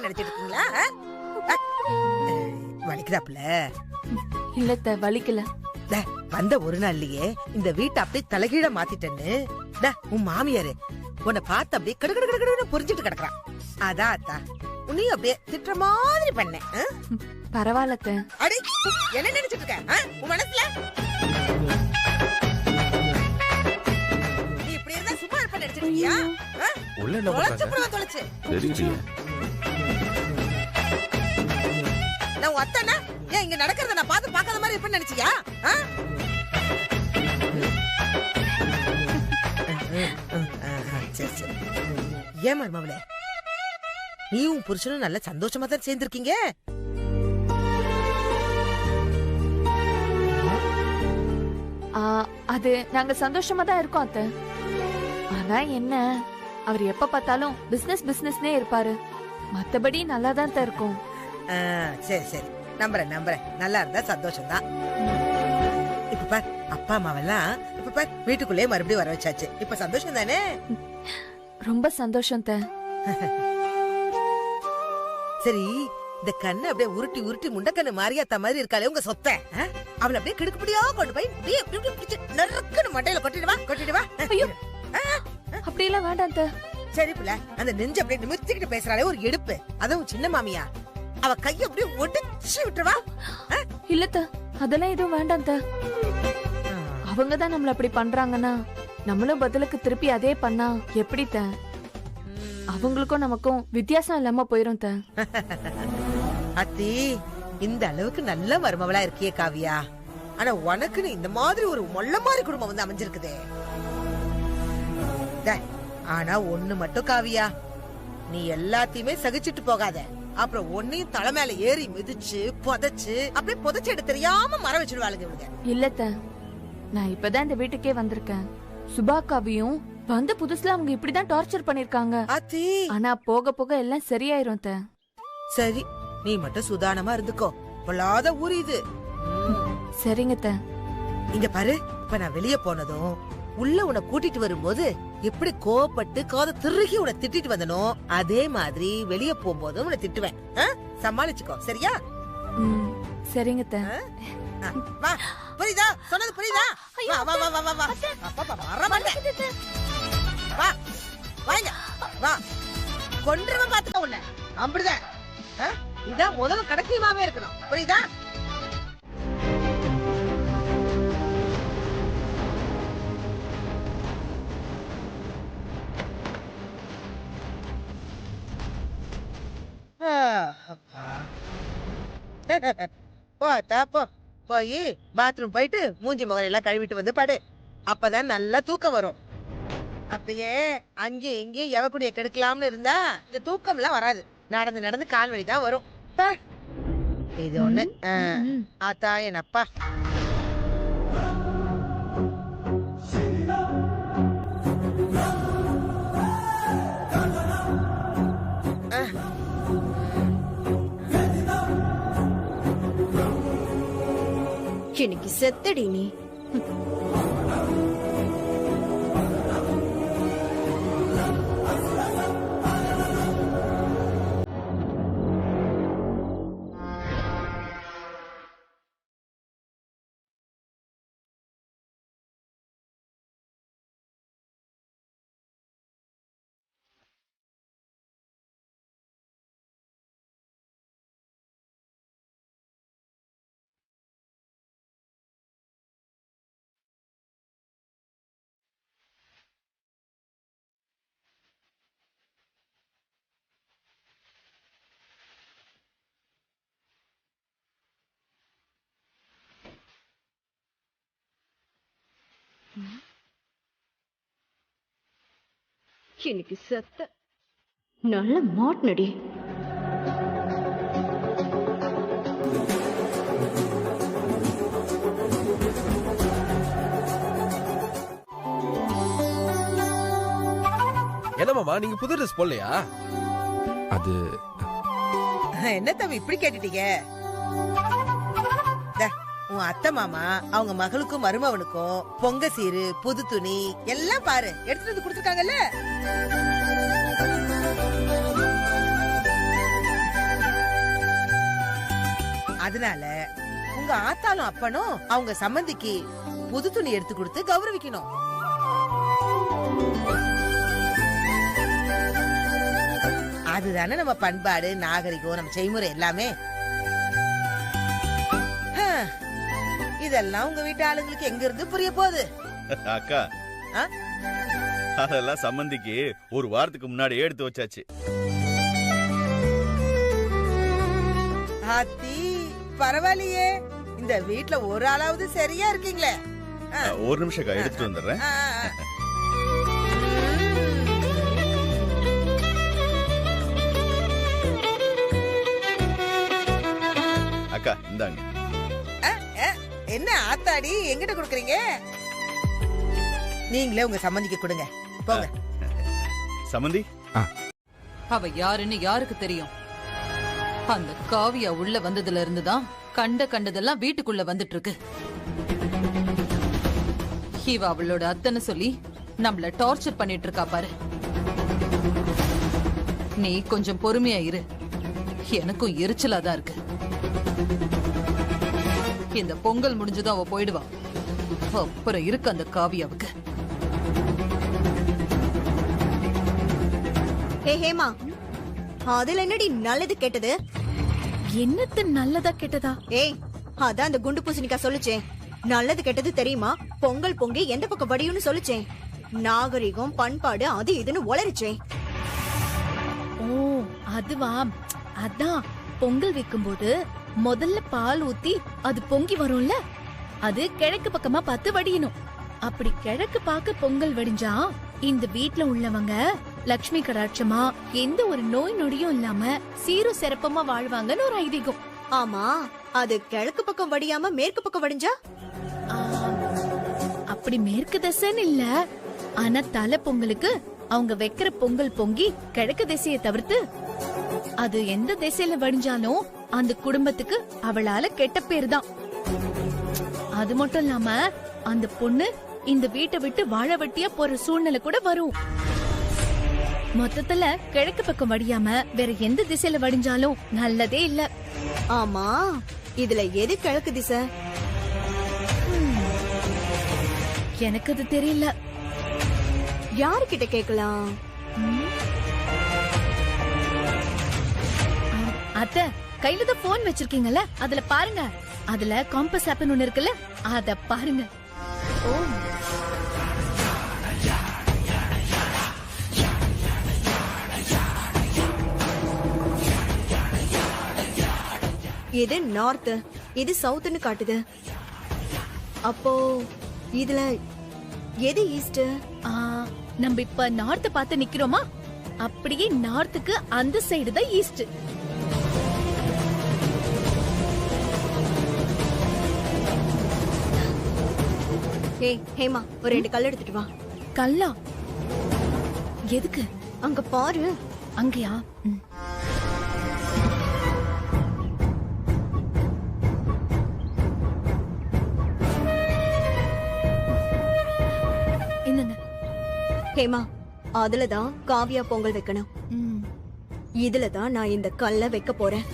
இருப்பாங்கன்னு நினைச்சிட்டு இருக்கீங்களா? வலிக்குதாப்புல? இல்ல வலிக்கல. வந்த ஒரு நாள்லயே இந்த வீட்டை அப்படியே தலைகீழ மாத்திட்டேன்னு உன் மாமியாரு உன்னை பார்த்து அப்படியே கடகடகடன்னு புரிஞ்சுட்டு கிடக்குறான். அதான் அத்தா உன்னையும் அப்படியே திட்டுற மாதிரி பண்ண. பரவாயில்ல. அடி என்ன நினைச்சிட்டு இருக்க உன் மனசுல? நீ இப்படி இருந்தா சும்மா இருப்ப நினைச்சிட்டு இருக்கியா? தொலைச்சு நான் அத்தானா ஏன் இங்க நடக்கிறத நான் பார்த்து பார்க்காத மாதிரி இருப்பேன்னு நினைச்சியா? சரி சரி. ஏன் மருமவளே நீயும் புருஷனும் நல்ல சந்தோஷமா தான் சேர்ந்திருக்கீங்க. அது நாங்க சந்தோஷமா தான் இருக்கோம் அத்தை. ஆனா என்ன, அவர் எப்ப பார்த்தாலும் பிசினஸ் பிசினஸ்னே இருப்பாரு. மத்தபடி நல்லா தான் இருக்கும். சரி சரி நம்புறேன் நம்புறேன். நல்லா இருந்தா சந்தோஷம் தான். இப்ப பார் அப்பா அம்மாவெல்லாம் இப்ப பார் வீட்டுக்குள்ளே மறுபடியும் வர வச்சாச்சு. இப்ப சந்தோஷம் தானே? ரொம்ப சந்தோஷம். சரி இந்த கண்ணு அப்படியே உருட்டி உருட்டி முண்டக்கண்ணு மாரியாத்தா மாதிரி இருக்காளே உங்க சொத்த, அவளை அப்படியே கிடுக்குப்படியா கொண்டு போய் நறுக்குன்னு மண்டையில கொட்டிடுவா. அப்படி எல்லாம் வேண்டாம். சரி பிள்ள அந்த நெஞ்சு அப்படியே நிமிர்த்திக்கிட்டு பேசுறாளே ஒரு எடுப்பு, அதுவும் சின்ன மாமியா, அவ கைய அப்படியே ஒடிச்சு விட்டுருவா. இல்ல அதெல்லாம் எதுவும் வேண்டாம். அவங்கதான் நம்மள அப்படி பண்றாங்கன்னா நம்மளும் பதிலுக்கு திருப்பி அதே பண்ணா எப்படி? அவங்களுக்கும் நமக்கும் வித்தியாசம் இல்லாம போயிரும். அத்தி இந்த அளவுக்கு நல்ல மருமவளா இருக்கியே காவியா. ஆனா உனக்குன்னு இந்த மாதிரி ஒரு மொள்ள மாதிரி குடும்பம் வந்து அமைஞ்சிருக்குதே. ஆனா ஒண்ணு மட்டும் காவியா, நீ எல்லாத்தையுமே சகிச்சிட்டு போகாத. அப்புறம் ஒன்னையும் தலை மேல ஏறி மிதிச்சு புதைச்சு அப்படியே புதைச்சு எடுத்து தெரியாம மரம் வச்சிருவாளுங்க இவங்க. இல்ல நான் இப்பதான் இந்த வீட்டுக்கே வந்திருக்கேன். சுபாக்காவையும் வந்த புதுசுல அவங்க இப்படிதான் டார்ச்சர் பண்ணிருக்காங்க. ஆனா போக போக எல்லாம் சரியாயிரும். சரி நீ மட்டும் சுதானமா இருந்துக்கோ. பொல்லாத ஊர் இது. சரிங்க. இங்க பாரு, இப்ப நான் வெளியே போனதும் உள்ள உன்னை கூட்டிட்டு வரும்போது எப்படி கோபப்பட்டு காத திருகி உன்னை திட்டிட்டு வந்தனோ அதே மாதிரி வெளியே போகும்போதும் உன்னை திட்டுவேன். சமாளிச்சுக்கோ சரியா? சரிங்க. வா புரியுதா? சொன்னது புரியுதா? வா வா வா வா வா. அப்பா வர மாட்டேன். வா வாங்க வா. கொன்றுவ பாத்துக்க உன்னை. அப்படிதான் இதான் முதல்ல கடைசியுமாவே இருக்கணும். புரியுதா? போய் பாத்ரூம் போயிட்டு மூஞ்சி முகம் எல்லாம் கழுவிட்டு வந்து படு. அப்பதான் நல்லா தூக்கம் வரும். அப்படியே அங்கேயும் இங்கேயும் எவக்குடிய கெடுக்கலாம்னு இருந்தா இந்த தூக்கம் எல்லாம் வராது. நடந்து நடந்து கால் வலி தான் வரும். இது ஒண்ணு. ஆத்தா என் அப்பா. இன்னைக்கு செத்தடி நீ. இன்னைக்கு செத்த நல்ல மாட்னடி. என்ன மாமா நீங்க புது ட்ரெஸ் போடலையா? அது என்ன தம்பி இப்படி கேட்டுட்டீங்க? உன் அத்தை மாமா அவங்க மகளுக்கும் மருமவனுக்கும் பொங்க சீரு புது துணி எல்லாம் பாரு எடுத்துட்டு வந்து கொடுத்துருக்காங்கல்ல. அதனால உங்க ஆத்தாலும் அப்பனும் அவங்க சம்மந்திக்கு புது துணி எடுத்து கொடுத்து கௌரவிக்கணும். அதுதானே நம்ம பண்பாடு, நாகரிகம், நம்ம செய்முறை எல்லாமே. இதெல்லாம் உங்க வீட்டு ஆளுங்களுக்கு எங்க இருந்து புரிய போகுது? அக்கா, ஆ? அதெல்லாம் சம்மந்திக்கு ஒரு வாரத்துக்கு முன்னாடி எடுத்து வச்சாச்சு. ஆத்தி, பரவாயில்லையே, இந்த வீட்ல ஒரு ஆளாவது சரியா இருக்கீங்களே. ஒரு நிமிஷம் அக்கா, எடுத்துட்டு வந்துடுறேன். அக்கா இந்தாங்க. என்ன ஆத்தாடி எங்கிட்ட குடுக்குறீங்க? நீங்களே உங்க சம்மந்திக்கு கொடுங்க, போங்க. சம்மந்தி, அவ யாருன்னு யாருக்கு தெரியும்? அந்த காவியா உள்ள வந்ததுல இருந்துதான் கண்டதெல்லாம் வீட்டுக்குள்ள வந்துட்டு இருக்கு. இவ அவளோட அத்தனை சொல்லி நம்மள டார்ச்சர் பண்ணிட்டு இருக்கா பாரு. நீ கொஞ்சம் பொறுமையா இரு, எனக்கும் எரிச்சலாதான் இருக்கு. இந்த பொங்கல் முடிஞ்சதும் அவ போயிடுவா, அப்புறம் இருக்கு அந்த காவியாவுக்கு. ஏ ஹேமா, அதுல என்னடி நல்லது கெட்டது? என்னத்து நல்லதா கெட்டதா? ஏய், அதான் அந்த குண்டு பூசணிக்கா சொல்லுச்சே, நல்லது கெட்டது தெரியுமா? பொங்கல் பொங்கி எந்த பக்கம் வடியும்னு சொல்லுச்சேன். நாகரிகம் பண்பாடு அது இதுன்னு உளறிச்சே. ஓ அதுவா? அதான் பொங்கல் வைக்கும்போது முதல்ல பால் ஊத்தி அது பொங்கி வரும்ல, அது கிழக்கு பக்கமா பார்த்து வடியணும். அப்படி கிழக்கு பார்க்க பொங்கல் வடிஞ்சா இந்த வீட்ல உள்ளவங்க லட்சுமி கடாட்சமா எந்த ஒரு நோய் நொடியும் இல்லாம சீரும் சிறப்பமா வாழ்வாங்கன்னு ஒரு ஐதீகம். ஆமா, அது கிழக்கு பக்கம் வடியாம மேற்கு பக்கம் வடிஞ்சா? ஆ, அப்படி மேற்கு திசைன்னு இல்ல, ஆனா தலை பொங்கலுக்கு அவங்க வைக்கிற பொங்கல் பொங்கி கிழக்கு திசையை தவிர்த்து அது எந்த திசையில வடிஞ்சாலும் அந்த குடும்பத்துக்கு அவளால கெட்ட பேர் தான். அது மட்டும் இல்லாம அந்த பொண்ணு இந்த வீட்டை விட்டு வாழ வெட்டியா போற சூழ்நிலை கூட வரும். மொத்தத்துல கிழக்கு பக்கம் வடியாம வேற எந்த திசையில வடிஞ்சாலும் நல்லதே இல்ல. ஆமா, இதுல எது கிழக்கு திசை? எனக்கு அது தெரியல. யாருக்கிட்ட கேக்கலாம்? அத்தை, கையில தான் போன் வச்சிருக்கீங்கல்ல, அதுல பாருங்க. அதுல காம்பஸ் ஆப்னு ஒண்ணு இருக்குல்ல, அத பாருங்க. ஓ, இது நார்த், இது சவுத்னு காட்டுது. அப்போ இதுல எது ஈஸ்ட்? நம்ம இப்ப நார்த்த பார்த்து நிக்கிறோமா, அப்படியே நார்த்துக்கு அந்த சைடு தான் ஈஸ்ட். ஏய் ஹேமா, ஒரு 2 கல் எடுத்துட்டு வா. கல்லா? எதுக்கு? அங்க பாரு. அங்கயா? என்னங்க? ஹேமா, அதுலதான் காவியா பொங்கல் வைக்கணும். இதுலதான் நான் இந்த கல்ல வைக்க போறேன்.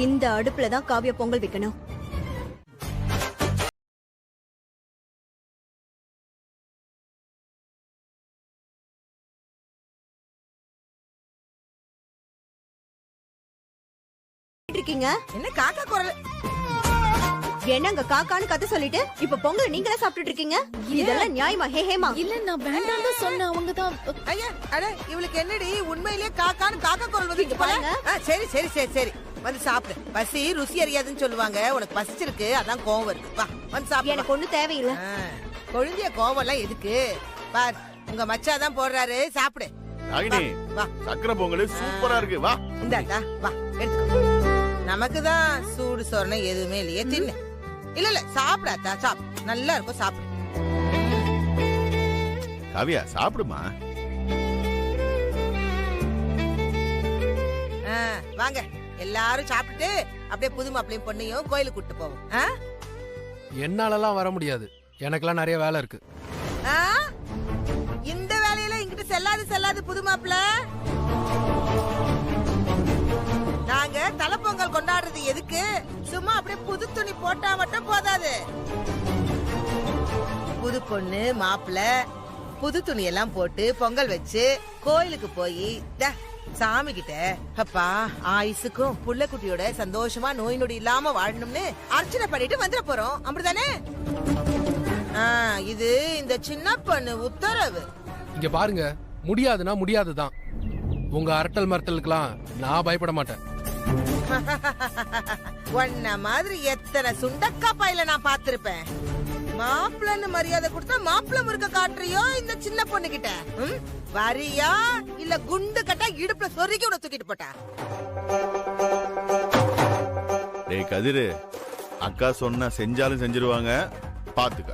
இந்த அடுப்புலதான் காவியா பொங்கல் வைக்கணும். இருக்கீங்க என்ன காக்கா குரல்? என்னங்க காக்கான்னு கத்த சொல்லிட்டு இப்ப பொங்கல் நீங்களே சாப்பிட்டுட்டு இருக்கீங்க? இதெல்லாம் நியாயமா? ஹே ஹேமா, இல்ல நான் வேண்டாம் தான் சொன்னேன். அவங்க தான். ஐயா, அட இவளுக்கு என்னடி உண்மையிலேயே காக்கான்னு காக்கா குரல் வந்து பாருங்க. சரி சரி சரி சரி, வந்து சாப்பிடு. பசி ருசி அறியாதுன்னு சொல்லுவாங்க. உனக்கு பசிச்சிருக்கு, அதான் கோவம் வருது. வா வந்து சாப்பிடு. எனக்கு ஒண்ணு தேவையில்லை. கொழுந்திய கோவம் எல்லாம் எதுக்கு? பார், உங்க மச்சாதான் போடுறாரு, சாப்பிடு. ராகினி, வா. சக்கரை பொங்கல் சூப்பரா இருக்கு. வா இந்தாடா, வா எடுத்துக்கோ. நமக்குதான் சூடு சொரணை எதுவுமே இல்லையே, தின்னு. இல்ல இல்ல, சாப்பிடாதா, சாப்பிடு, நல்லா இருக்கும், சாப்பிடு. காவியா, சாப்பிடுமா. வாங்க எல்லாரும் சாப்பிட்டுட்டு அப்படியே புது மாப்பிளையும் பொண்ணையும் கோயிலுக்கு கூட்டு போவோம். என்னாலலாம் வர முடியாது, எனக்கெல்லாம் நிறைய வேலை இருக்கு. செல்லாது புது மாப்பிள்ள. நாங்க தலைப்பொங்கல் கொண்டாடுறது எதுக்கு? சும்மா அப்படியே புது துணி போட்டா மட்டும் போதாது. புது பொண்ணு மாப்பிள்ள புது துணி எல்லாம் போட்டு பொங்கல் வச்சு கோயிலுக்கு போய் சாமி கிட்ட அப்பா ஆயுசுக்கும் புள்ள குட்டியோட சந்தோஷமா நோய் நொடி இல்லாம வாழணும்னு அர்ச்சனை பண்ணிட்டு வந்துட போறோம். அப்படிதானே? இது இந்த சின்ன பொண்ணு உத்தரவு. இங்க பாருங்க, முடியாதுன்னா முடியாதுதான். உங்க அரட்டல் மரட்டலுக்கெல்லாம் நான் பயப்பட மாட்டேன். உன்ன மாதிரி எத்தனை சுண்டக்கா பையில நான் பாத்திருப்பேன். மாப்பிள்ளன்னு மரியாதை கொடுத்தா மாப்பிள்ள முறுக்க காட்டுறியோ இந்த சின்ன பொண்ணு கிட்ட? வரியா இல்ல குண்டு கட்டா இடுப்புல சொருகி உன தூக்கிட்டு போட்டா? டேய் கதிரு, அக்கா சொன்னா செஞ்சாலும் செஞ்சிருவாங்க, பாத்துக்க.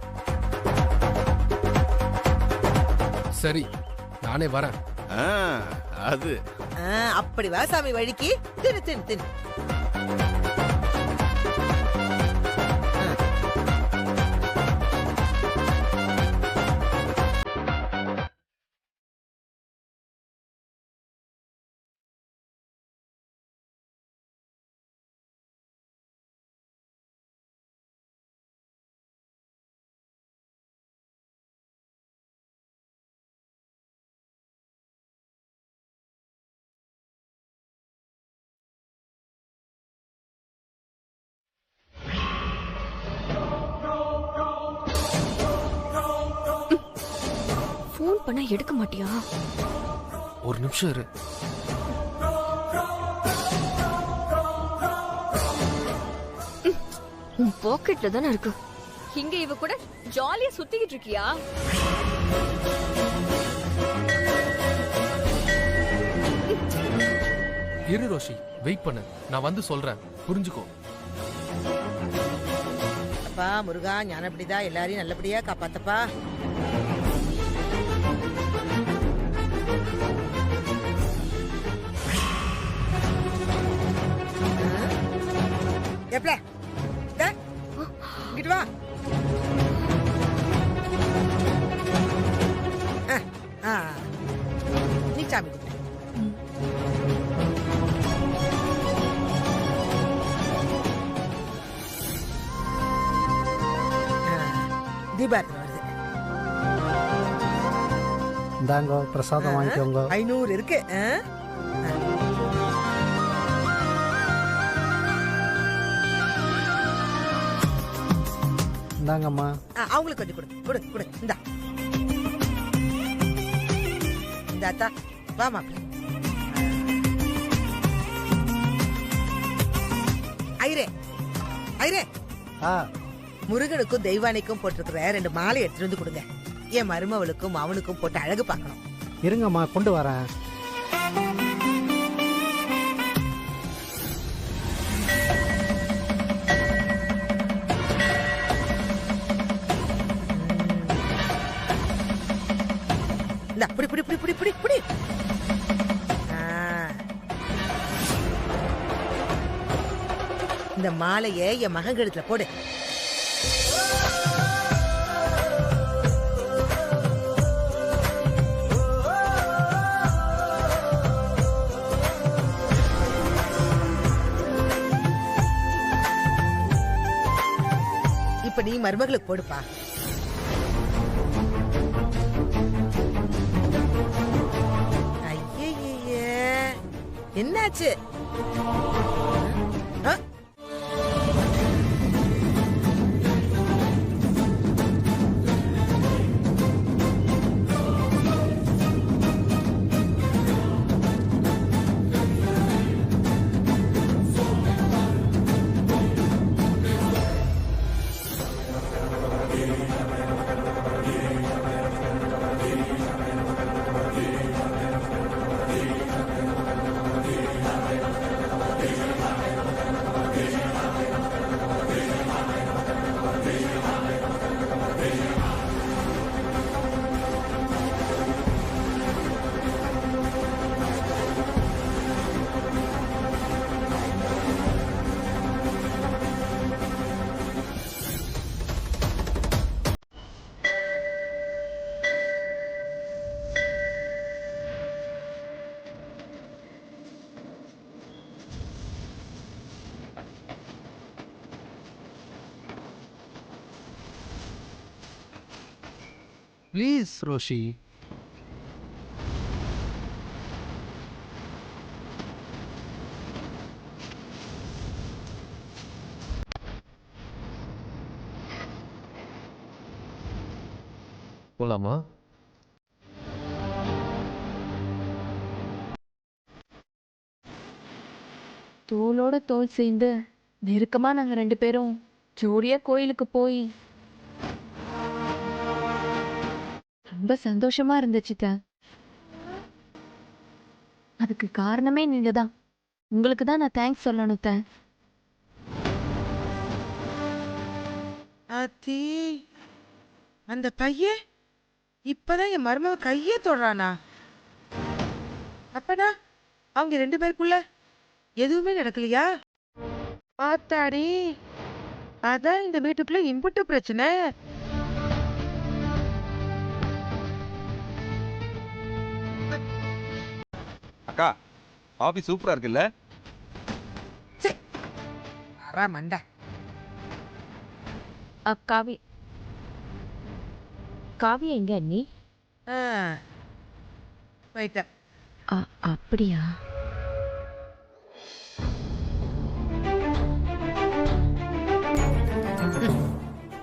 சரி, நானே வரேன். அது அப்படி வா சாமி வழிக்கு. தின்னு தின்னு தின்னு. போன் பண்ண எடுக்க மாட்டியா? ஒரு நிமிஷம் இரு. உன் பாக்கெட்ல தானே இருக்கு. இங்க இவ கூட ஜாலியா சுத்திக்கிட்டு இருக்கியா? இரு ரோஷி, வெயிட் பண்ணு, நான் வந்து சொல்றேன், புரிஞ்சுக்கோ. அப்பா முருகா ஞானப்படிதா எல்லாரையும் நல்லபடியா காப்பாத்தப்பா. எப்பல இங்கிட்டு வா. நீ சாமி கும்பிடு. தீபாரத்தனை வருது. இந்தாங்க பிரசாதம் வாங்கிக்கோங்க. 500 இருக்கு. இந்தாங்கம்மா. அவங்களுக்கு கொஞ்சம் கொடு கொடு கொடு. இந்தா இந்தாத்தா வா மாப்பிள்ள. ஐரே ஐரே, முருகனுக்கும் தெய்வானைக்கும் போட்டிருக்கிற 2 மாலை எடுத்துட்டு வந்து கொடுங்க. என் மருமவளுக்கும் அவனுக்கும் போட்டு அழகு பார்க்கணும். இருங்கம்மா, கொண்டு வரேன். புடி புடி புடி புடி புடி புடி. இந்த மாலைய என் மகன் கழுத்துல போடு. இப்ப நீ மருமகளுக்கு போடுப்பா. என்னாச்சு? ப்ளீஸ் ரோஷி. போலாமா? தோளோட தோள் சேர்ந்து நெருக்கமா நாங்க 2 பேரும் ஜோடியா கோயிலுக்கு போய் ரொம்ப சந்தோஷமா இருந்துச்சு அத்தை. அதுக்கு காரணமே நீங்க தான். உங்களுக்கு தான் நான் தேங்க்ஸ் சொல்லணும் அத்தை. அத்தி, அந்த பையன் இப்பதான் என் மருமக கையே தொடுறானா? அப்படா அவங்க 2 பேருக்குள்ள எதுவுமே நடக்கலையா? பார்த்தாடி, அதான் இந்த வீட்டுக்குள்ள இம்புட்டு பிரச்சனை. அக்கா காஃபி சூப்பரா இருக்குல்ல? அரா மண்டா. காவி காவி எங்க அண்ணி? ஆ, போயிட்டேன். அப்படியா?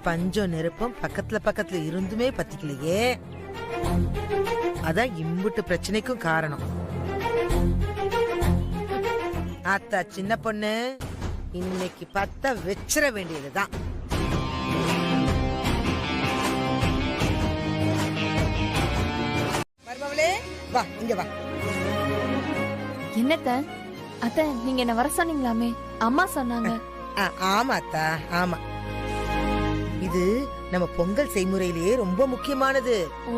பஞ்சம் நெருப்பம் பக்கத்துல பக்கத்துல இருந்துமே பத்திக்கலையே. அதான் இம்புட்டு பிரச்சனைக்கும் காரணம். ஆத்தா சின்ன பொண்ணு இன்னைக்கு பத்த வச்சிட வேண்டியதுதான். மருமவளே, வா இங்க வா. என்னத்த அத்தை, நீங்க என்ன வர சொன்னீங்களாமே? அம்மா சொன்னாங்க. ஆமா அத்தா, ஆமா. இது நம்ம பொங்கல் செய்முறையிலேயே ரொம்ப முக்கியமானது. ஓ,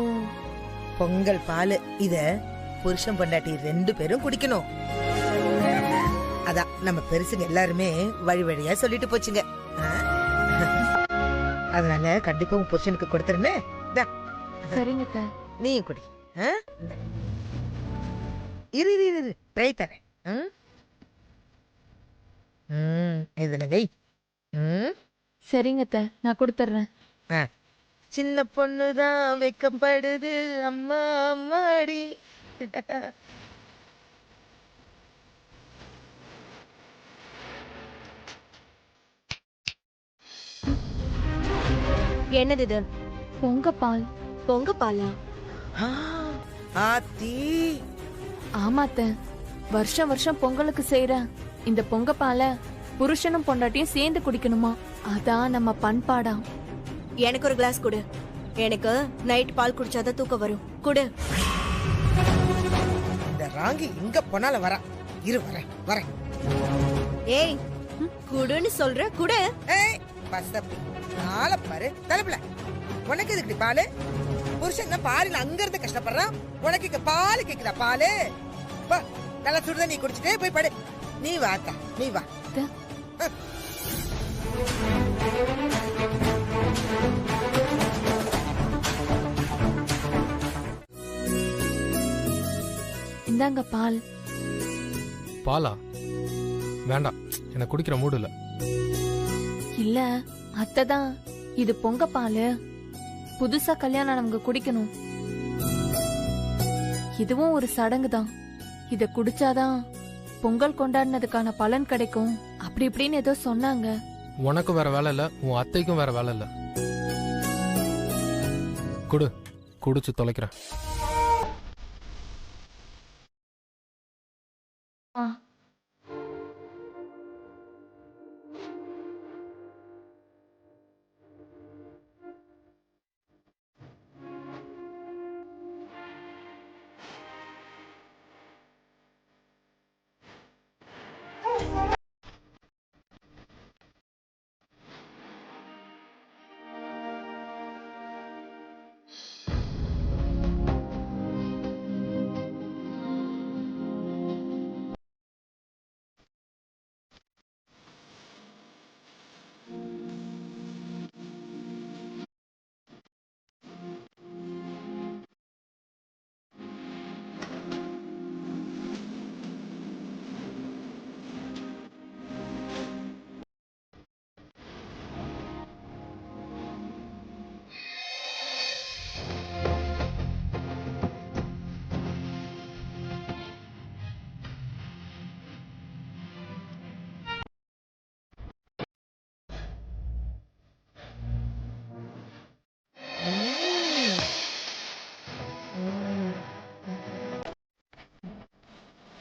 பொங்கல் பால். இத புருஷன் பொண்டாட்டி 2 பேரும் குடிக்கணும். அதான் நம்ம பெருசுங்க எல்லாருமே வழி வழியா சொல்லிட்டு போச்சுங்க. அதனால கண்டிப்பா உன் புருஷனுக்கு கொடுத்துருன்னு. சரிங்க அத்தை. நீயும் குடி. இரு இரு இரு, ட்ரை தரேன். இதுல வை. சரிங்க அத்தை, நான் கொடுத்துட்றேன். சின்ன பொண்ணுதான் வைக்கப்படுது அம்மா அம்மாடி. என்னது இது? பொங்க பால். பொங்க பாலா? ஆத்தி, ஆமா அத்தை, வருஷம் வருஷம் பொங்கலுக்கு செய்யற இந்த பொங்க பாலை புருஷனும் பொண்டாட்டியும் சேர்ந்து குடிக்கணுமா? அதான் நம்ம பண்பாடா. எனக்கு ஒரு கிளாஸ் கொடு. எனக்கு நைட் பால் குடிச்சாதான் தூக்கம் வரும். குடு. இந்த ராங்கி இங்க போனால வரா. இரு வரேன் வரேன். ஏய், குடுன்னு சொல்ற, குடு. ஏய் பசப்பு, நாளை பாரு தலைப்புல. உனக்கு எதுக்கு பாலு? புருஷன் பாலில் அங்க இருந்து கஷ்டப்படுறான், உனக்கு இங்க பாலு கேக்குதா? பாலு வா, நல்லா சுடுத நீ குடிச்சிட்டே போய் படு. நீ வாத்தா, நீ வா. இந்தாங்க பால். பாலா? வேண்டாம், எனக்கு குடிக்கிற மூடு இல்ல. இல்ல அத்தை தான், இது பொங்க பாலு, புதுசா கல்யாணம் நமக்கு குடிக்கணும். இதுவும் ஒரு சடங்கு தான். இத குடிச்சாதான் பொங்கல் கொண்டாடினதுக்கான பலன் கிடைக்கும், அப்படி இப்படின்னு ஏதோ சொன்னாங்க. உனக்கு வேற வேலை இல்ல, உன் அத்தைக்கும் வேற வேலை இல்ல. குடு, குடிச்சு தொலைக்கிறேன். ஆ,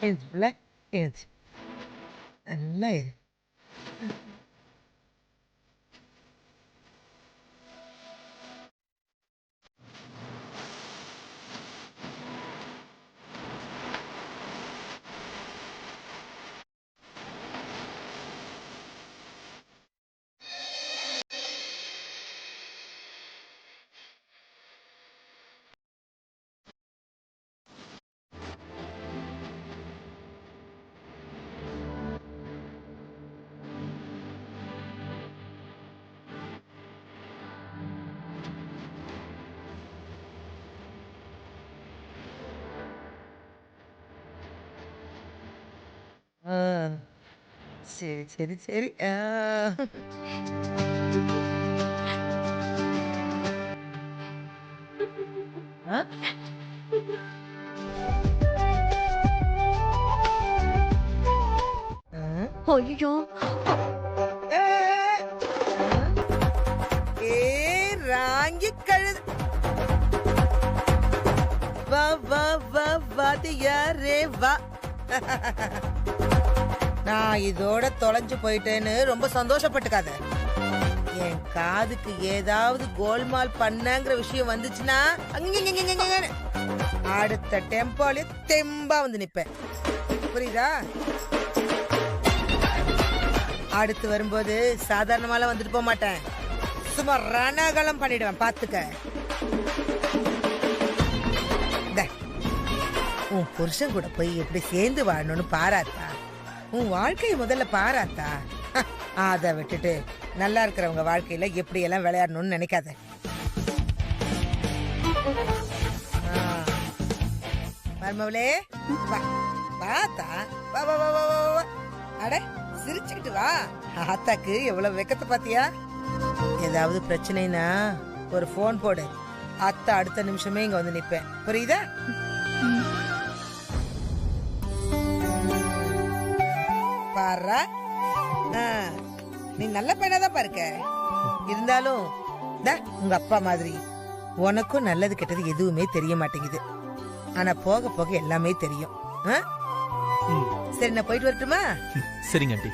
எழுந்து புள்ள, எழுந்து. நல்லா இரு. ஆ, சரி சரி சரி. ஆ? ஆ? ஐயோ ஏ ராங்கி கழுது, வா வா வா வாத்தியாரே வா. நான் இதோட தொலைஞ்சு போயிட்டேன்னு ரொம்ப சந்தோஷப்பட்டுக்காத. என் காதுக்கு ஏதாவது கோல்மால் பண்ணங்கிற விஷயம் வந்துச்சுன்னா அங்கங்கங்கங்கங்கன்னு அடுத்த டெம்போல தெம்பா வந்து நிப்பேன். புரியுதா? அடுத்து வரும்போது சாதாரணமாலாம் வந்துட்டு போக மாட்டேன். சும்மா ரணகலம் பண்ணிடுவேன், பாத்துக்க. இந்தா, உன் புருஷன் கூட போய் எப்படி சேர்ந்து வாழணும்னு பாராத்தா. உன் வாழ்க்கையை முதல்ல பாராத்தா. அதை விட்டுட்டு நல்லா இருக்கிறவங்க வாழ்க்கையில எப்படி எல்லாம் விளையாடணும்னு நினைக்காத. மருமவளே வா, வாத்தா, வா வா வா வா வா வா. அட சிரிச்சுக்கிட்டு வா. ஆத்தாக்கு எவ்வளவு வெக்கத்தை பாத்தியா? ஏதாவது பிரச்சனைனா ஒரு போன் போடு, அத்தை அடுத்த நிமிஷமே இங்க வந்து நிப்பேன். புரியுதா? பாரா, நீ நல்ல பையனாதான் பாருக்க. இருந்தாலும் உங்க அப்பா மாதிரி உனக்கும் நல்லது கெட்டது எதுவுமே தெரிய மாட்டேங்குது. ஆனா போக போக எல்லாமே தெரியும். சரி, நான் போயிட்டு வரட்டுமா? சரிங்க ஆண்டி.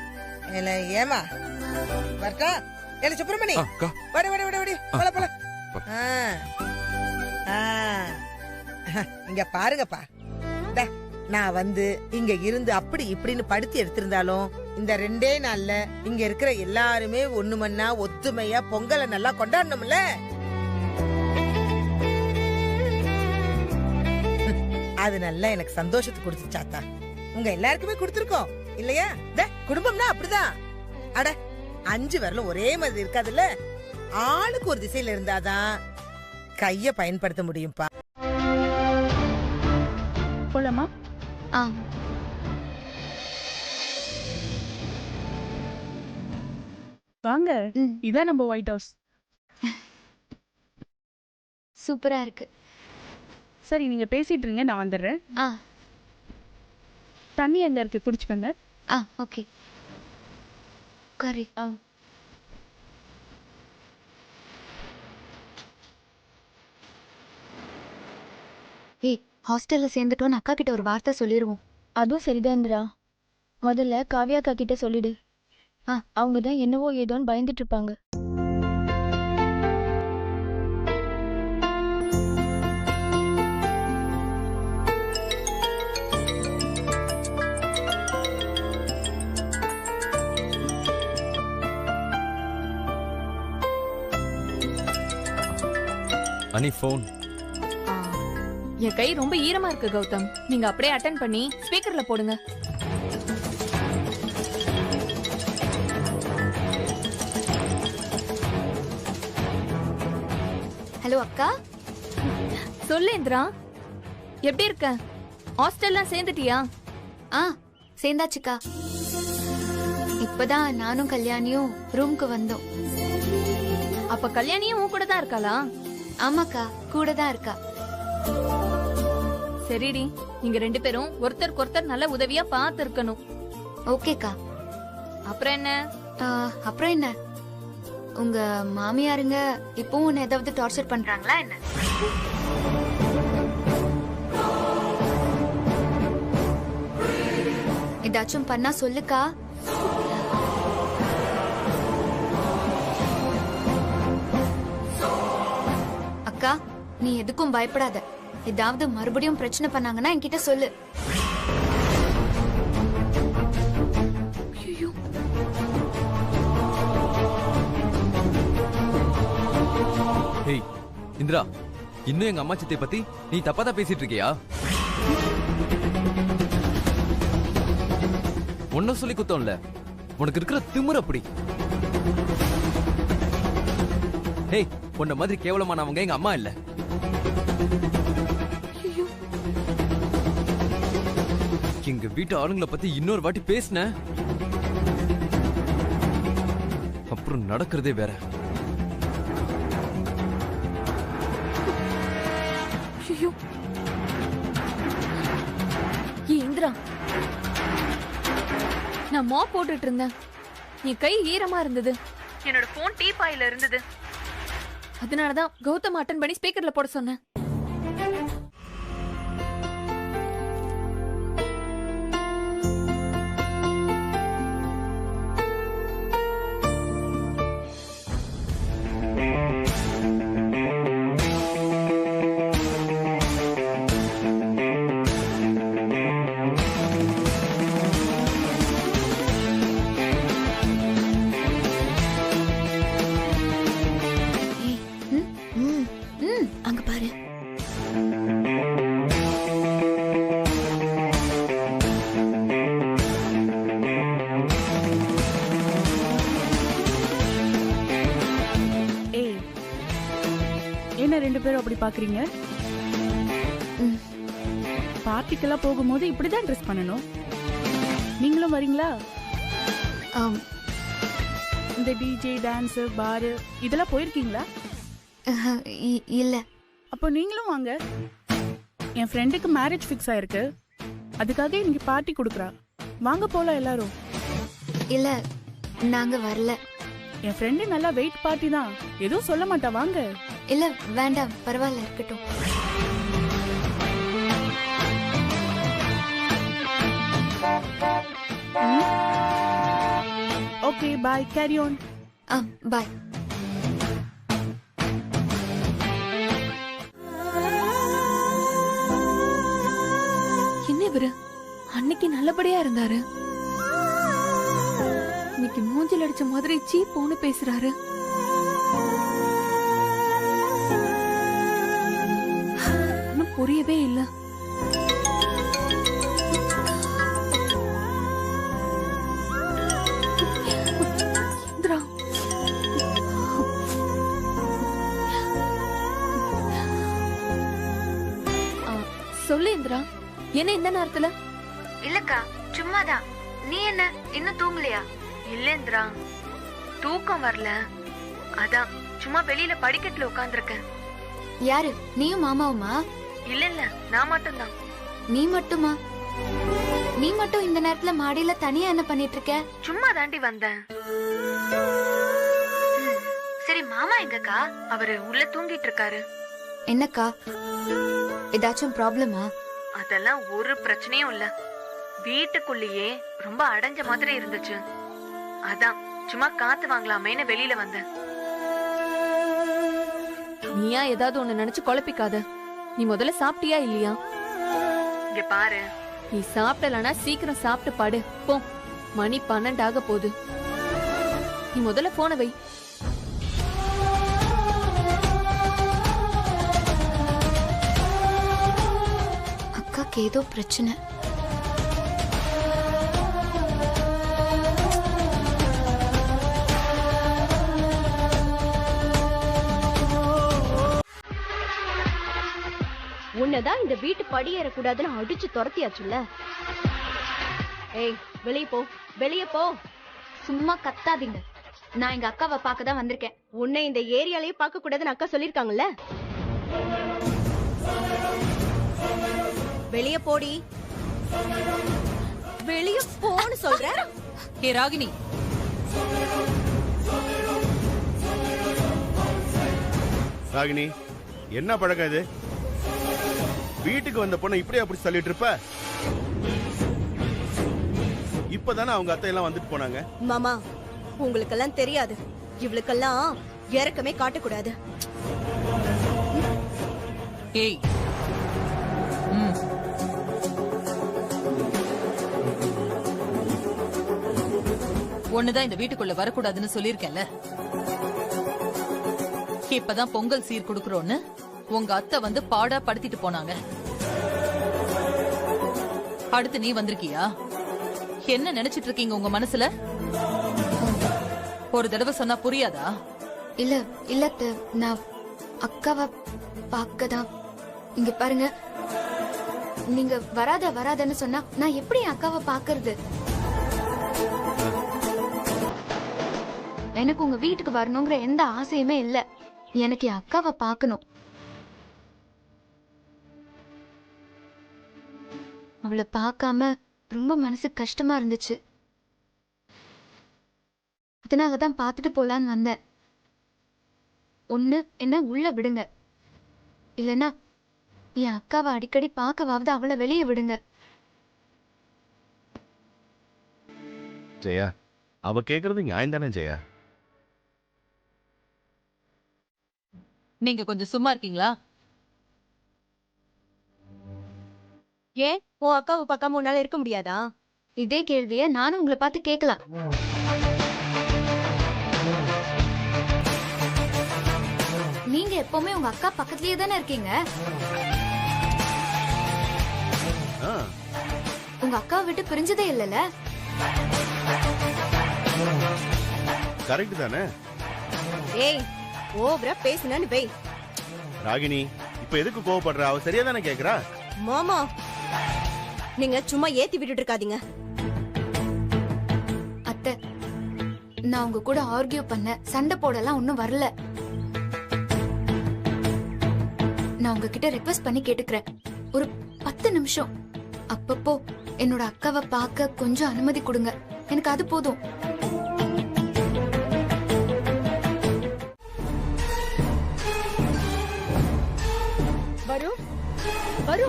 ஏமா வரட்டா? ஏல சுப்பிரமணி, வட வட வட வடி, போல போல. இங்க பாருங்கப்பா, நான் வந்து இங்க இருந்து அப்படி இப்படின்னு படுத்தி எடுத்திருந்தாலும் இந்த 2 நாள்ல இங்க இருக்கிற எல்லாருமே ஒண்ணு மண்ணா ஒத்துமையா பொங்கலை நல்லா கொண்டாடணும்ல. அது நல்லா எனக்கு சந்தோஷத்தை கொடுத்துச்சாத்தா. உங்க எல்லாருக்குமே கொடுத்துருக்கோம் இல்லையா? குடும்பம்னா அப்படிதான். அட 5 விரலும் ஒரே மாதிரி இருக்காதுல்ல. ஆளுக்கு ஒரு திசையில இருந்தாதான் கைய பயன்படுத்த முடியும்பா. போலாமா? வாங்க, இதான் நம்ம ஒயிட் ஹவுஸ். சூப்பரா இருக்கு. சரி, நீங்க பேசிட்டு இருங்க, நான் வந்துடுறேன். தண்ணி எங்க இருக்கு, குடிச்சுக்கோங்க. ஓகே. கரி. ஏய், ஹாஸ்டல்ல சேர்ந்துட்டோம், அக்கா கிட்ட ஒரு வார்த்தை சொல்லிடுவோம். அதுவும் சரிதான்டா. முதல்ல காவியா அக்கா கிட்ட சொல்லிடு. அவங்க தான் என்னவோ ஏதோன்னு பயந்துட்டு இருப்பாங்க. அனி ஃபோன். என் கை ரொம்ப ஈரமா இருக்கு கௌதம், நீங்க அப்படியே அட்டெண்ட் பண்ணி ஸ்பீக்கர்ல போடுங்க. ஹலோ அக்கா. சொல்லு இந்திரா, எப்படி இருக்க? ஹாஸ்டல்லாம் சேர்ந்துட்டியா? சேர்ந்தாச்சுக்கா. இப்பதான் நானும் கல்யாணியும் ரூம்க்கு வந்தோம். அப்ப கல்யாணியும் உன் கூட தான் இருக்காளா? ஆமாக்கா, கூட தான் இருக்கா. சரிடி, நீங்க 2 பேரும் ஒருத்தருக்கு ஒருத்தர் நல்ல உதவியா பார்த்து இருக்கணும். ஓகேக்கா. அப்புறம் என்ன? அப்புறம் என்ன, உங்க மாமியாருங்க இப்பவும் உன்னை ஏதாவது டார்ச்சர் பண்றாங்களா என்ன? ஏதாச்சும் பண்ணா சொல்லுக்கா. அக்கா, நீ எதுக்கும் பயப்படாத. ஏதாவது மறுபடியும் பிரச்சனை பண்ணாங்கன்னா என்கிட்ட சொல்லு. ஹேய் இந்திரா, இன்னும் எங்க அம்மா சித்தை பத்தி நீ தப்பா தான் பேசிட்டு இருக்கியா? ஒன்னும் சொல்லி குத்தம்ல, உனக்கு இருக்கிற திமிரு அப்படி. ஹேய், உன்ன மாதிரி கேவலமானவங்க எங்க அம்மா இல்ல. எங்க வீட்டு ஆளுங்களை பத்தி இன்னொரு வாட்டி பேசின அப்புறம் நடக்கிறதே வேற. இந்திரா, நான் மாப் போட்டுட்டு இருந்தேன். என் கை ஈரமா இருந்தது. என்னோட போன் டீப்பாயில இருந்தது. அதனாலதான் கௌதம் அட்டன் பண்ணி ஸ்பீக்கர்ல போட சொன்னேன். அங்க பாரு. ஏய், என்ன ரெண்டு பேரும் அப்படி பாக்குறீங்க? பார்ட்டிக்கெல்லாம் போகும்போது இப்படிதான் ட்ரெஸ் பண்ணணும். நீங்களும் வரீங்களா? இந்த டிஜே, டான்ஸ், பாரு இதெல்லாம் போயிருக்கீங்களா? இல்ல. அப்போ நீங்களும் வாங்க. என் ஃப்ரெண்டுக்கு மேரேஜ் ஃபிக்ஸ் ஆயிருக்கு. அதுக்காக இன்னைக்கு பார்ட்டி கொடுக்குறா. வாங்க போலாம் எல்லாரும். இல்ல, நாங்க வரல. என் ஃப்ரெண்டு நல்லா வெயிட் பார்ட்டி தான், எதுவும் சொல்ல மாட்டா. வாங்க. இல்ல வேண்டாம், பரவாயில்ல இருக்கட்டும். Okay bye, carry on. Bye. என்ன இவரு அன்னைக்கு நல்லபடியா இருந்தாரு, இன்னைக்கு மூஞ்சில் அடிச்ச மாதிரி சீப்போன்னு பேசுறாரு. இன்னும் புரியவே இல்ல. இந்திரா, சொல்லு இந்திரா, என்ன இந்த நேரத்துல? இல்லக்கா, சும்மாதான். நீ என்ன இன்னும் தூங்கலையா? இல்ல இந்திரா, தூக்கம் வரல. அதான் சும்மா வெளியில படிக்கட்டுல உட்கார்ந்திருக்கேன். யாரு, நீயும் மாமாவுமா? இல்ல இல்ல, நான் மட்டும்தான். நீ மட்டுமா? நீ மட்டும் இந்த நேரத்துல மாடியில தனியா என்ன பண்ணிட்டு இருக்க? சும்மா தாண்டி வந்தேன். சரி, மாமா எங்கக்கா? அவரு உள்ள தூங்கிட்டு இருக்காரு. என்னக்கா, ஏதாச்சும் ப்ராப்ளமா? அதெல்லாம் ஒரு பிரச்சனையும் இல்ல. வீட்டுக்குள்ளேயே ரொம்ப அடைஞ்ச மாதிரி இருந்துச்சு. அதான் சும்மா காத்து வாங்கலாமேன்னு வெளியில வந்தேன். நீயா ஏதாவது ஒண்ணு நினைச்சு குழப்பிக்காத. நீ முதல்ல சாப்பிட்டியா இல்லையா? இங்க பாரு, நீ சாப்பிடலனா சீக்கிரம் சாப்பிட்டு படு போ. மணி 12 ஆக போகுது. நீ முதல்ல போன வை. அக்காக்கு ஏதோ பிரச்சனை. உன்னதான் இந்த வீட்டு படி ஏறக்கூடாதுன்னு அடிச்சு துரத்தியாச்சுல்ல. ஏய், வெளியே போ, வெளியே போ. சும்மா கத்தாதீங்க. நான் எங்க அக்காவை பார்க்க தான் வந்திருக்கேன். உன்னை இந்த ஏரியாலயே பார்க்க கூடாதுன்னு அக்கா சொல்லிருக்காங்கல்ல. வெளியே போடி. வெளியே போன்னு சொல்றேன். ஹே ராகினி, ராகினி, என்ன பழக்கம் இது? வீட்டுக்கு வந்த பொண்ணை இப்படியே அப்படி சொல்லிட்டு இருப்ப? இப்பதானே அவங்க அத்தை எல்லாம் வந்துட்டு போனாங்க. மாமா உங்களுக்கெல்லாம் தெரியாது, இவளுக்கெல்லாம் இறக்கமே காட்டக்கூடாது. ஏய் ஒண்ணுதான் இந்த வீட்டுக்குள்ள வரக்கூடாதுன்னு சொல்லிருக்கேன்ல. இப்பதான் பொங்கல் சீர் குடுக்கறோன்னு உங்க அத்தை வந்து பாடா படுத்திட்டு போனாங்க. அடுத்து நீ வந்திருக்கியா? என்ன நினைச்சிட்டு இருக்கீங்க உங்க மனசுல? ஒரு தடவை சொன்னா புரியாதா? இல்ல இல்ல அத்தை, நான் அக்காவை பார்க்கதான். இங்க பாருங்க, நீங்க வராதன்னு சொன்னா நான் எப்படி என் அக்காவை பாக்குறது? எனக்கு உங்க வீட்டுக்கு வரணுங்கிற எந்த ஆசையுமே இல்ல. எனக்கு என் அக்காவை பார்க்கணும். அவளை பார்க்காம ரொம்ப மனசு கஷ்டமா இருந்துச்சு. அதனாலதான் பார்த்துட்டு போலான்னு வந்தேன். ஒண்ணு என்ன உள்ள விடுங்க, இல்லைன்னா என் அக்காவை அடிக்கடி பார்க்கவாவது அவளை வெளியே விடுங்க. ஜெயா, அவ கேக்குறது நியாயம் தானே ஜெயா? நீங்க கொஞ்சம் சும்மா இருக்கீங்களா? ஏன் உன் அக்காவை பார்க்காம உன்னால இருக்க முடியாதா? இதே கேள்விய நானும் உங்களை பார்த்து கேட்கலாம். நீங்க எப்பவுமே உங்க அக்கா பக்கத்துலயே தானே இருக்கீங்க. உங்க அக்காவை விட்டு பிரிஞ்சதே இல்லல. கரெக்ட் தானே? ஏய், ஓவரா பேசுனன்னு வை. ராகினி, இப்ப எதுக்கு கோவப்படுற? அவ சரியா தானே கேக்குறா. மாமா நீங்க சும்மா ஏத்தி விட்டுட்டு இருக்காதீங்க. அத்தை, நான் உங்க கூட ஆர்கியூ பண்ண, சண்டை போடலாம் ஒன்னும் வரல. நான் உங்ககிட்ட ரிக்வெஸ்ட் பண்ணி கேட்டுக்கிறேன், ஒரு 10 நிமிஷம் அப்பப்போ என்னோட அக்காவை பார்க்க கொஞ்சம் அனுமதி கொடுங்க. எனக்கு அது போதும். வரு வரு,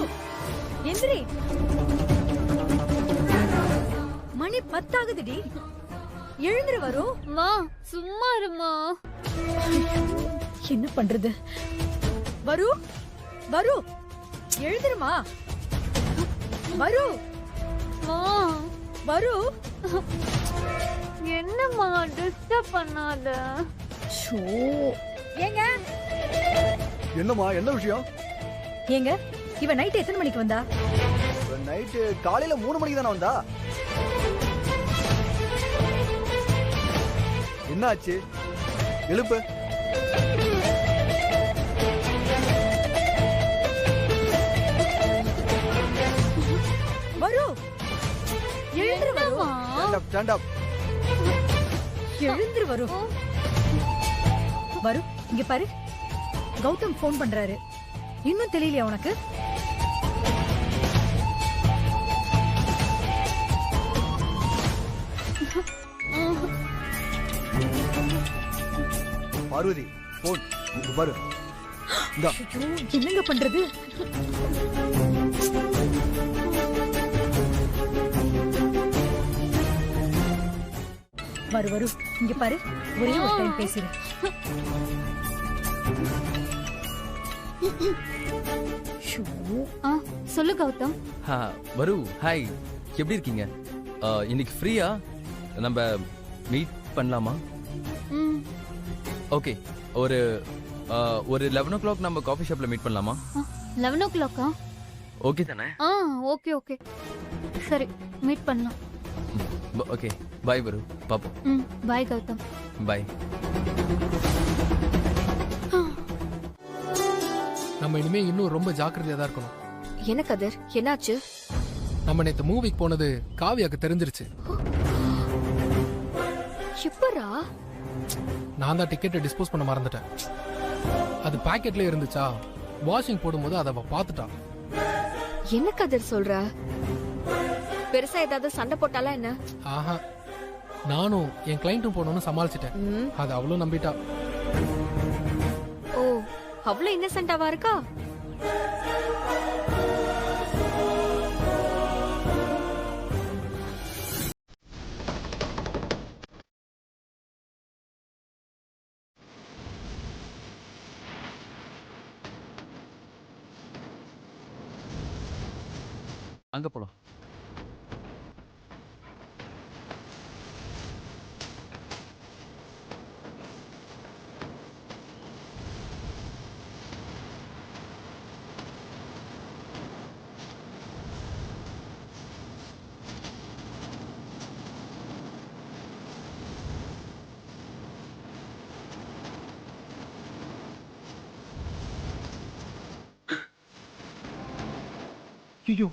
எந்திரி. மணி 10 ஆகுதுடி, எழுந்திரு வரு. மா சும்மா இருமா. என்ன பண்றது? வரு வரு, எழுந்திருமா. வரு மா வரு. என்னம்மா டிஸ்டர்ப் பண்ணாத. ஏங்க என்னம்மா, என்ன விஷயம்? ஏங்க இவ நைட் எத்தனை மணிக்கு வந்தா? நைட்டு காலையில 3 மணிக்கு தானே வந்தா. என்ன ஆச்சு? எழுப்பு. வரு, எழுந்திரு வரு. Stand up. எழுந்திரு வரு. வரு, இங்க பாரு, கௌதம் போன் பண்றாரு. இன்னும் தெரியலையா உனக்கு? பார்வதி, போன் இங்க பாரு. இந்தா. என்னங்க பண்றது? வரு வரு, இங்க பாரு, ஒரே ஒரு டைம் பேசுற. சொல்லு கௌதம். வரு, ஹாய், எப்படி இருக்கீங்க? இன்னைக்கு ஃப்ரீயா? நம்ம மீட் பண்ணலாமா? ஓகே, ஒரு 11 o'clock நம்ம காஃபி ஷாப்ல மீட் பண்ணலாமா? 11 o'clock? ஓகே தானே? ஓகே ஓகே, சரி மீட் பண்ணலாம். ஓகே, பாய் வரு, பாப்போம். பாய் கௌதம். பாய். நம்ம இனிமே இன்னும் ரொம்ப ஜாக்கிரதையா தான் இருக்கணும். என்ன கதிர், என்னாச்சு? நம்ம நேத்து மூவிக்கு போனது காவியாக்கு தெரிஞ்சிருச்சு. எப்பரா? நான் தான் டிக்கெட்டை டிஸ்போஸ் பண்ண மறந்துட்டேன். அது பாக்கெட்ல இருந்துச்சா, வாஷிங் போடும்போது அதை அவ பாத்துட்டா. என்ன கதிர் சொல்ற? பெருசா ஏதாவது சண்டை போட்டாலா என்ன? ஆஹா, நானும் என் கிளைண்ட்டும் போனோம்னு சமாளிச்சிட்டேன். அது அவளும் நம்பிட்டா. ஓ, அவ்வளவு இன்னசென்ட்டாவா இருக்கா? அங்க போலாம். ஐயோ